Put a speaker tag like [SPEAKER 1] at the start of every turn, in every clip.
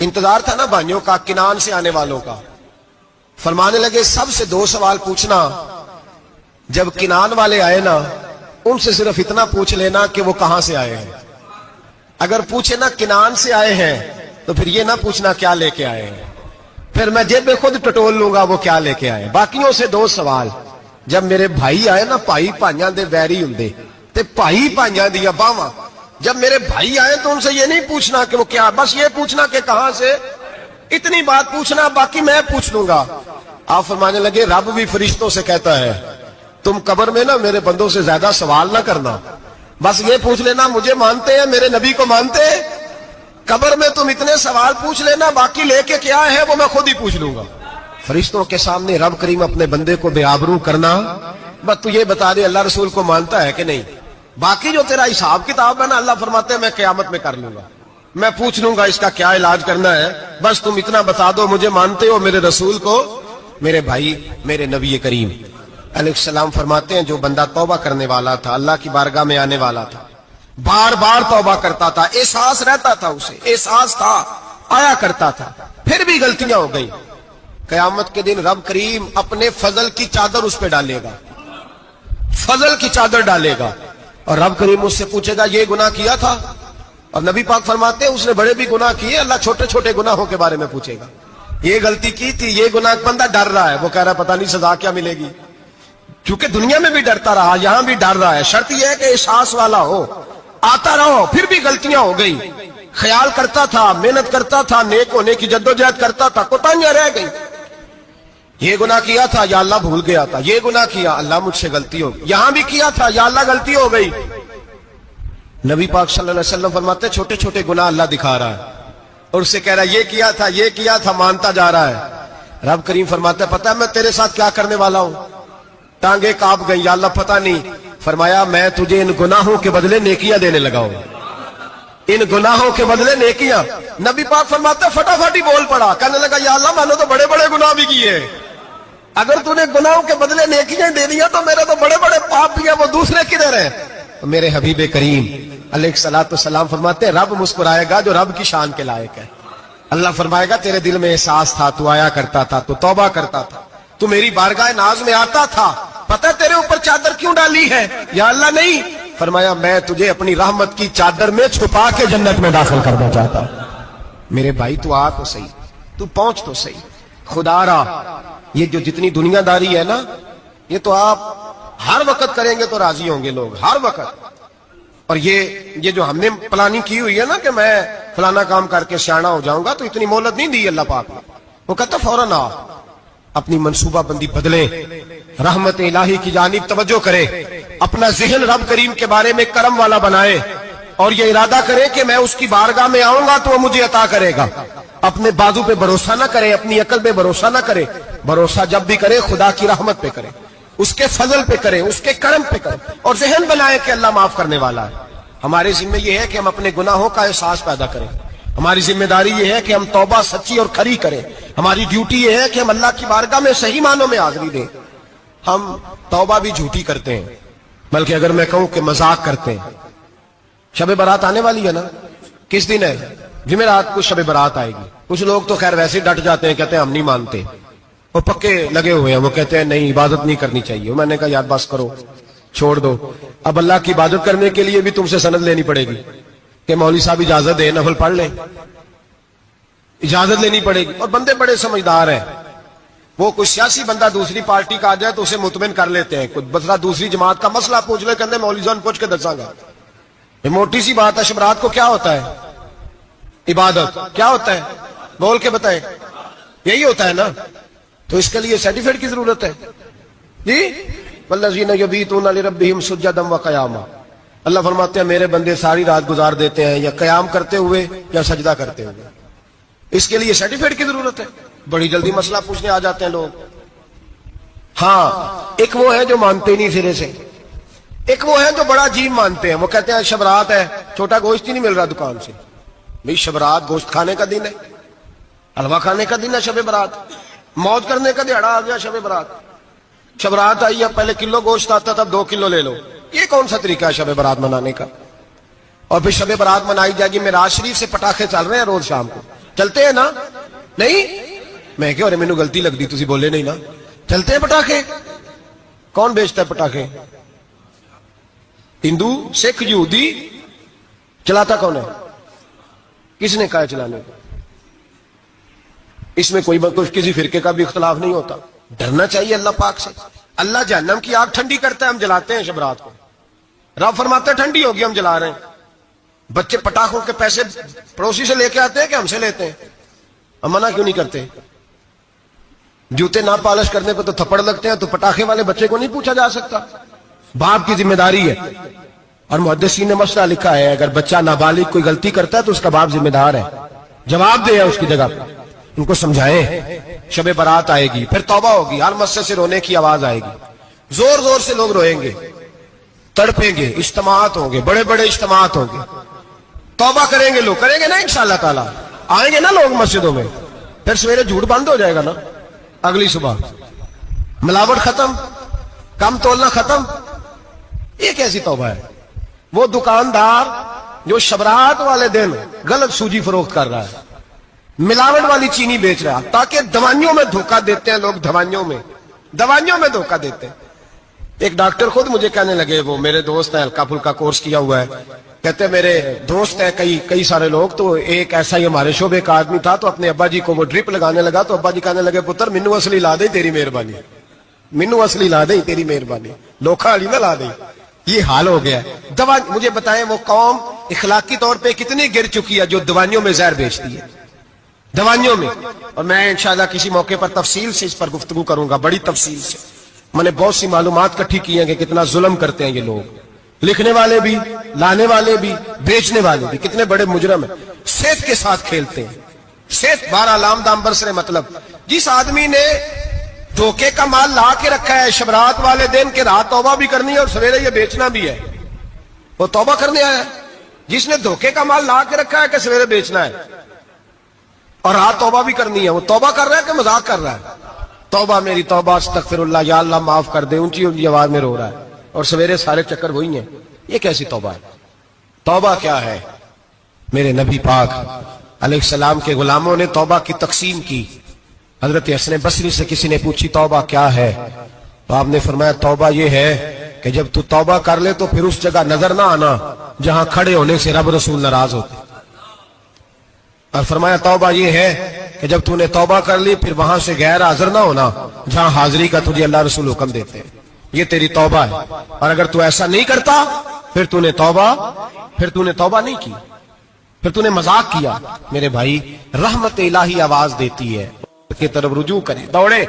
[SPEAKER 1] انتظار تھا نا بھائیوں کا کنان سے آنے والوں کا. فرمانے لگے سب سے 2 سوال پوچھنا. جب کنان والے آئے نا ان سے صرف اتنا پوچھ لینا کہ وہ کہاں سے آئے ہیں. اگر پوچھے نا کنان سے آئے ہیں تو پھر یہ نہ پوچھنا کیا لے کے آئے ہیں, پھر میں جیب میں خود ٹٹول لوں گا وہ کیا لے کے آئے. باقیوں سے 2 سوال. جب میرے بھائی آئے نا, بھائی بھائیاں دے ویری ہوندے تے بھائی بھائیاں دی باواں, جب میرے بھائی آئے تو ان سے یہ نہیں پوچھنا کہ وہ کیا, بس یہ پوچھنا کہ کہاں سے, اتنی بات پوچھنا, باقی میں پوچھ لوں گا. آپ فرمانے لگے رب بھی فرشتوں سے کہتا ہے تم قبر میں نا میرے بندوں سے زیادہ سوال نہ کرنا, بس یہ پوچھ لینا مجھے مانتے ہیں, میرے نبی کو مانتے ہیں. قبر میں تم اتنے سوال پوچھ لینا, باقی لے کے کیا ہے وہ میں خود ہی پوچھ لوں گا. فرشتوں کے سامنے رب کریم اپنے بندے کو بے آبرو کرنا, بس تو یہ بتا دے اللہ رسول کو مانتا ہے کہ نہیں. باقی جو تیرا حساب کتاب ہے نا, اللہ فرماتے ہیں میں قیامت میں کر لوں گا, میں پوچھ لوں گا اس کا کیا علاج کرنا ہے, بس تم اتنا بتا دو مجھے مانتے ہو, میرے رسول کو, میرے بھائی, میرے نبی کریم علیہ السلام. فرماتے ہیں جو بندہ توبہ کرنے والا تھا, اللہ کی بارگاہ میں آنے والا تھا, بار بار توبہ کرتا تھا, احساس رہتا تھا, اسے احساس تھا, آیا کرتا تھا, پھر بھی غلطیاں ہو گئی, قیامت کے دن رب کریم اپنے فضل کی چادر اس پہ ڈالے گا, فضل کی چادر ڈالے گا, اور رب کریم اس سے پوچھے گا یہ گناہ کیا تھا, اور نبی پاک فرماتے ہیں اس نے بڑے بھی گناہ کیے, اللہ چھوٹے چھوٹے گناہوں کے بارے میں پوچھے گا. یہ غلطی کی تھی, یہ گناہ, بندہ ڈر رہا ہے, وہ کہہ رہا ہے پتہ نہیں سزا کیا ملے گی, کیونکہ دنیا میں بھی ڈرتا رہا, یہاں بھی ڈر رہا ہے. شرط یہ ہے کہ احساس والا ہو, آتا رہو, پھر بھی غلطیاں ہو گئی, خیال کرتا تھا, محنت کرتا تھا, نیک ہونے کی جدوجہد کرتا تھا, کوتاہیاں رہ گئی. یہ گناہ کیا تھا یا اللہ بھول گیا تھا, یہ گناہ کیا اللہ مجھ سے غلطی ہو گئی, یہاں بھی کیا تھا یا اللہ غلطی ہو گئی. نبی پاک صلی اللہ علیہ وسلم فرماتے ہیں چھوٹے چھوٹے گناہ اللہ دکھا رہا ہے, اور اس سے کہہ رہا ہے یہ کیا تھا, مانتا جا رہا ہے. رب کریم فرماتا ہے پتہ ہے میں تیرے ساتھ کیا کرنے والا ہوں, ٹانگیں کانپ گئی, یا اللہ پتہ نہیں. فرمایا میں تجھے ان گناہوں کے بدلے نیکیاں دینے لگا ہوں, ان گناہوں کے بدلے نیکیاں. نبی پاک فرماتا ہے فٹافٹ ہی بول پڑا, کہنے لگا یا اللہ میں نے تو بڑے بڑے گناہ بھی کیے, اگر تو نے گناہوں کے بدلے نیکیاں دے دیا تو میرے تو بڑے بڑے پاپ بھی ہیں, وہ دوسرے کدھر ہیں. تو میرے حبیب کریم علیہ الصلوۃ والسلام فرماتے ہیں رب مسکرائے گا جو رب کی شان کے لائق ہے. اللہ فرمائے گا تیرے دل میں احساس تھا, تو آیا کرتا تھا, تو توبہ کرتا تھا, تو میری بارگاہ ناز میں آتا تھا, پتہ تیرے اوپر چادر کیوں ڈالی ہے, یا اللہ نہیں. فرمایا میں تجھے اپنی رحمت کی چادر میں چھپا کے جنت میں داخل کرنا چاہتا ہوں. میرے بھائی تو آ تو صحیح, تو پہنچ تو صحیح, خدا را. یہ جو جتنی دنیا داری ہے نا, یہ تو آپ ہر وقت کریں گے تو راضی ہوں گے لوگ, ہر وقت. اور یہ جو ہم نے پلاننگ کی ہوئی ہے نا کہ میں فلانا کام کر کے سیاںا ہو جاؤں گا, تو اتنی مہلت نہیں دی اللہ پاک نے. وہ کہتا فوراً آ, اپنی منصوبہ بندی بدلیں, رحمت الہی کی جانب توجہ کرے, اپنا ذہن رب کریم کے بارے میں کرم والا بنائے, اور یہ ارادہ کرے کہ میں اس کی بارگاہ میں آؤں گا تو وہ مجھے عطا کرے گا. اپنے بازو پہ بھروسہ نہ کرے, اپنی عقل پہ بھروسہ نہ کرے, بھروسہ جب بھی کرے خدا کی رحمت پہ کرے, اس کے فضل پہ کرے, اس کے کرم پہ کرے, اور ذہن بنائے کہ اللہ معاف کرنے والا ہے. ہمارے ذمہ یہ ہے کہ ہم اپنے گناہوں کا احساس پیدا کریں, ہماری ذمہ داری یہ ہے کہ ہم توبہ سچی اور کھری کریں, ہماری ڈیوٹی یہ ہے کہ ہم اللہ کی بارگاہ میں صحیح معنوں میں حاضری دیں. ہم توبہ بھی جھوٹی کرتے ہیں, بلکہ اگر میں کہوں کہ مذاق کرتے ہیں. شب برات آنے والی ہے نا, کس دن ہے, جمعرات کو شب برات آئے گی. کچھ لوگ تو خیر ویسے ڈٹ جاتے ہیں, کہتے ہیں ہم نہیں مانتے, وہ پکے لگے ہوئے ہیں, وہ کہتے ہیں نہیں عبادت نہیں کرنی چاہیے. میں نے کہا یار بس کرو, چھوڑ دو. اب اللہ کی عبادت کرنے کے لیے بھی تم سے سند لینی پڑے گی کہ مولوی صاحب اجازت دے, نفل پڑھ لیں, اجازت لینی پڑے گی. اور بندے بڑے سمجھدار ہیں, وہ کوئی سیاسی بندہ دوسری پارٹی کا آ جائے تو اسے مطمئن کر لیتے ہیں, کوئی بسرا دوسری جماعت کا مسئلہ پوچھ لے, کہتے ہیں مولوی صاحب پوچھ کے دساں گا. یہ موٹی سی بات ہے. شبرات کو کیا ہوتا ہے, عبادت. کیا ہوتا ہے, بول کے بتائیں, یہی ہوتا ہے نا. تو اس کے لیے سرٹیفکیٹ کی ضرورت ہے جی. والذین یبیتون لربہم سجدا وقیاما, اللہ فرماتے ہیں میرے بندے ساری رات گزار دیتے ہیں یا قیام کرتے ہوئے یا سجدہ کرتے ہوئے. اس کے لیے سرٹیفکیٹ کی ضرورت ہے. بڑی جلدی مسئلہ پوچھنے آ جاتے ہیں لوگ. ہاں, ایک وہ ہے جو مانتے ہی نہیں سرے سے, ایک وہ ہے جو بڑا عجیب مانتے ہیں. وہ کہتے ہیں شبرات ہے, چھوٹا گوشت ہی نہیں مل رہا دکان سے. بھئی شبرات گوشت کھانے کا دن ہے, حلوہ کھانے کا دن ہے شب برات, موج کرنے کا دیہڑا آ گیا شب برات. شبرات آئی ہے, پہلے کلو گوشت آتا تھا, 2 کلو لے لو. یہ کون سا طریقہ ہے شب برات منانے کا؟ اور پھر شب برات منائی جائے گی, معراج شریف سے پٹاخے چل رہے ہیں روز شام کو, چلتے ہیں نا؟ نہیں؟ میں کہ مینوں غلطی لگتی تسی بولے نہیں نا. چلتے ہیں پٹاخے؟ کون بیچتا ہے پٹاخے؟ ہندو، سکھ، یہودی؟ چلاتا کون ہے؟ کس نے کہا ہے چلانے کو؟ اس میں کوئی کسی فرقے کا بھی اختلاف نہیں ہوتا. ڈرنا چاہیے اللہ پاک سے. اللہ جہنم کی آگ ٹھنڈی کرتا ہے، ہم جلاتے ہیں شب رات کو. رب فرماتا ہے ٹھنڈی ہوگی، ہم جلا رہے ہیں. بچے پٹاخوں کے پیسے پڑوسی سے لے کے آتے ہیں کہ ہم سے لیتے ہیں؟ ہم منع کیوں نہیں کرتے؟ جوتے نہ پالش کرنے پہ تو تھپڑ لگتے ہیں، تو پٹاخے والے بچے کو نہیں پوچھا جا سکتا؟ باپ کی ذمہ داری ہے. اور محدثین نے مسئلہ لکھا ہے، اگر بچہ نابالغ کوئی غلطی کرتا ہے تو اس کا باپ ذمہ دار ہے، جواب دے اس کی جگہ پہ. ان کو سمجھائیں. شب برات آئے گی، پھر توبہ ہوگی، ہر مسجد سے رونے کی آواز آئے گی، زور زور سے لوگ روئیں گے، تڑپیں گے، اجتماعات ہوں گے، بڑے بڑے اجتماعات ہوں گے. توبہ کریں گے لوگ، کریں گے نا انشاءاللہ تعالی. آئیں گے نا لوگ مسجدوں میں. پھر سویرے جھوٹ بند ہو جائے گا نا، اگلی صبح ملاوٹ ختم، کم تولنا ختم. یہ کیسی توبہ ہے؟ وہ دکاندار جو شبرات والے دن غلط سوجی فروخت کر رہا ہے، ملاوٹ والی چینی بیچ رہا ہے، تاکہ دوائیوں میں دھوکہ دیتے ہیں لوگ، دوائیوں میں دھوکہ دیتے ہیں. ایک ڈاکٹر خود مجھے کہنے لگے، وہ میرے دوست ہیں، ہلکا پھلکا کورس کیا ہوا ہے، کہتے ہیں میرے دوست ہیں کئی سارے لوگ، تو ایک ایسا ہی ہمارے شعبے کا آدمی تھا، تو اپنے ابا جی کو وہ ڈرپ لگانے لگا، تو ابا جی کہنے لگے پتر مینو اصلی لا دے تیری مہربانی، مینو اصلی لا دے تیری مہربانی، لوکھا علی نہ لا دے. یہ حال ہو گیا ہے. دوا مجھے بتائیں وہ قوم اخلاقی طور پہ کتنی گر چکی ہے جو دوائیوں میں زہر بیچتی ہے، دوائیوں میں. اور میں انشاءاللہ کسی موقع پر تفصیل سے اس پر گفتگو کروں گا، بڑی تفصیل سے. میں نے بہت سی معلومات کٹھی کی ہیں کہ کتنا ظلم کرتے ہیں یہ لوگ، لکھنے والے بھی، لانے والے بھی، بیچنے والے بھی، کتنے بڑے مجرم ہیں. صحت کے ساتھ کھیلتے ہیں. صحت 12 لام دام برسرے. مطلب جس آدمی نے دھوکے کا مال لا کے رکھا ہے شبرات والے دن کے رات توبہ بھی کرنی ہے اور سویرے یہ بیچنا بھی ہے، وہ توبہ کرنے آیا ہے. جس نے دھوکے کا مال لا کے رکھا ہے کہ سویرے بیچنا ہے اور رات توبہ بھی کرنی ہے، وہ توبہ کر رہا ہے کہ مذاق کر رہا ہے؟ توبہ میری توبہ، استغفر اللہ، یا اللہ معاف کر دے، اونچی اونچی آواز میں رو رہا ہے، اور سویرے سارے چکر وہی ہیں. یہ کیسی توبہ ہے؟ توبہ کیا ہے؟ میرے نبی پاک علیہ السلام کے غلاموں نے توبہ کی تقسیم کی. حضرت حسن بصری سے کسی نے پوچھی توبہ کیا ہے، تو آپ نے فرمایا توبہ یہ ہے کہ جب تو توبہ کر لے تو پھر اس جگہ نظر نہ آنا جہاں کھڑے ہونے سے رب رسول ناراض ہوتے. اور فرمایا توبہ یہ ہے کہ جب تو نے توبہ کر لی پھر وہاں سے غیر حاضر نہ ہونا جہاں حاضری کا تجھے اللہ رسول حکم دیتے ہیں. یہ تیری توبہ ہے. اور اگر تو ایسا نہیں کرتا پھر تو نے توبہ نہیں کی، پھر تو نے مذاق کیا. میرے بھائی رحمت الہی آواز دیتی ہے کی طرف رجوع کریں، دوڑے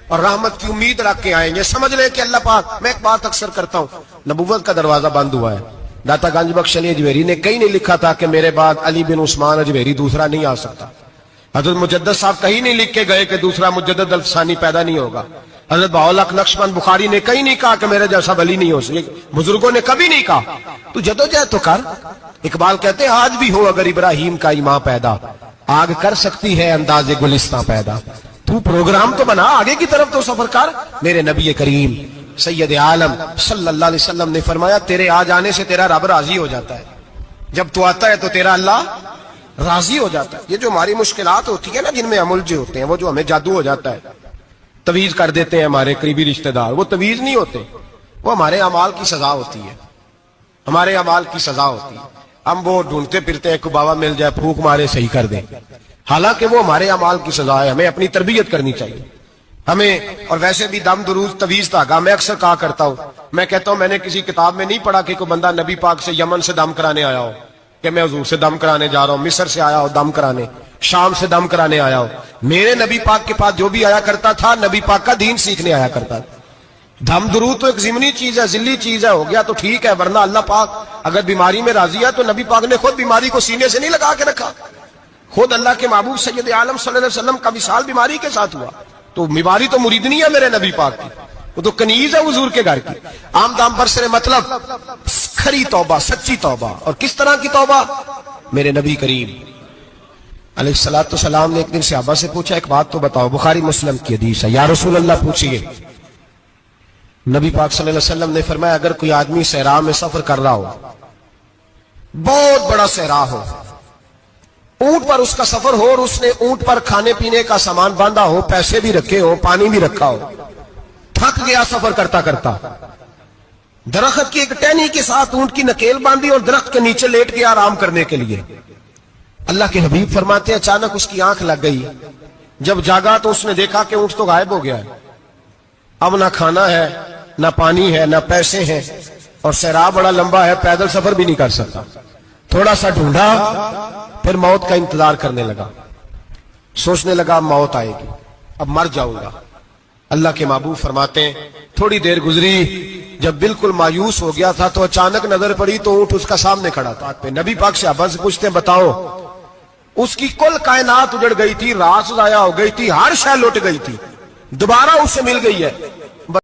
[SPEAKER 1] اور رحمت کی امید رکھ کے آئیں گے. سمجھ لے کہ اللہ پاک، میں ایک بات اکثر کرتا ہوں، نبوت کا دروازہ بند ہوا ہے. داتا گنج بخش علی اجمیری نے کہیں نہیں لکھا تھا کہ میرے بعد علی بن عثمان اجمیری دوسرا نہیں آ سکتا. حضرت مجدد صاحب کہیں نہیں لکھ کے گئے کہ دوسرا مجدد الفسانی پیدا نہیں ہوگا. حضرت بہاءالحق نقشبند بخاری نے کہیں نہیں کہا کہ میرے جیسا ولی نہیں ہو سکے. بزرگوں نے کبھی نہیں کہا. تو جدوجہد تو کر. اقبال کہتے ہیں آج بھی ہو اگر ابراہیم کا ایمان پیدا، آگ کر سکتی ہے انداز گلستاں پیدا. تو پروگرام تو بنا، آگے کی طرف تو سفر کر. میرے نبی کریم سید عالم صلی اللہ علیہ وسلم نے فرمایا تیرے آ جانے سے تیرا رب راضی ہو جاتا ہے. جب تو آتا ہے تو تیرا اللہ راضی ہو جاتا ہے. یہ جو ہماری مشکلات ہوتی ہے نا، جن میں ہم الجھے ہوتے ہیں، وہ جو ہمیں جادو ہو جاتا ہے، تویز کر دیتے ہیں ہمارے قریبی رشتہ دار، وہ تویز نہیں ہوتے، وہ ہمارے اعمال کی سزا ہوتی ہے. ہمارے اعمال کی سزا ہوتی ہے. ہم وہ ڈھونڈتے پھرتے ہیں کہ بابا مل جائے پھونک مارے صحیح کر دیں، حالانکہ وہ ہمارے اعمال کی سزا ہے. ہمیں اپنی تربیت کرنی چاہیے ہمیں. اور ویسے بھی دم دروز تویز دھاگا میں اکثر کہا کرتا ہوں، میں کہتا ہوں میں نے کسی کتاب میں نہیں پڑھا کہ کوئی بندہ نبی پاک سے یمن سے دم کرانے آیا ہو کہ میں حضور سے دم کرانے جا رہا ہوں، مصر سے آیا ہو دم کرانے، شام سے دم کرانے آیا ہو. میرے نبی پاک کے پاس جو بھی آیا کرتا تھا نبی پاک کا دین سیکھنے آیا کرتا تھا. دم درود تو ایک ضمنی چیز ہے، ذلی چیز ہے، ہو گیا تو ٹھیک ہے، ورنہ اللہ پاک اگر بیماری میں راضی ہے تو نبی پاک نے خود بیماری کو سینے سے نہیں لگا کے رکھا. خود اللہ کے محبوب سید عالم صلی اللہ علیہ وسلم کا وصال بیماری کے ساتھ ہوا. تو بیماری تو مریدنی ہے میرے نبی پاک کی، وہ تو کنیز ہے حضور کے گھر کی. عام دام پر سے مطلب کھری توبہ، سچی توبہ. اور کس طرح کی توبہ؟ میرے نبی کریم علیہ الصلوۃ والسلام نے ایک دن صحابہ سے پوچھا ایک بات تو بتاؤ، بخاری مسلم کی حدیث ہے، یا رسول اللہ پوچھئے. نبی پاک صلی اللہ علیہ وسلم نے فرمایا اگر کوئی آدمی صحرا میں سفر کر رہا ہو، بہت بڑا صحرا ہو، اونٹ پر اس کا سفر ہو اور اس نے اونٹ پر کھانے پینے کا سامان باندھا ہو, پیسے بھی رکھے ہو, پانی بھی رکھا ہو, تھک گیا سفر کرتا کرتا, درخت کی ایک ٹہنی کے ساتھ اونٹ کی نکیل باندھی اور درخت کے نیچے لیٹ گیا آرام کرنے کے لیے. اللہ کے حبیب فرماتے ہیں اچانک اس کی آنکھ لگ گئی. جب جاگا تو اس نے دیکھا کہ اونٹ تو غائب ہو گیا ہے. اب نہ کھانا ہے, نہ پانی ہے, نہ پیسے ہیں, اور صحرا بڑا لمبا ہے, پیدل سفر بھی نہیں کر سکتا. تھوڑا سا ڈھونڈا, پھر موت کا انتظار کرنے لگا. سوچنے لگا موت آئے گی, اب مر جاؤں گا. اللہ کے محبوب فرماتے ہیں تھوڑی دیر گزری, جب بالکل مایوس ہو گیا تھا تو اچانک نظر پڑی تو اونٹ اس کا سامنے کھڑا تھا. نبی پاک صحابہ سے پوچھتے ہیں بتاؤ, اس کی کل کائنات اجڑ گئی تھی, رات ضائع ہو گئی تھی, ہر شے لٹ گئی تھی, دوبارہ اس سے مل گئی ہے,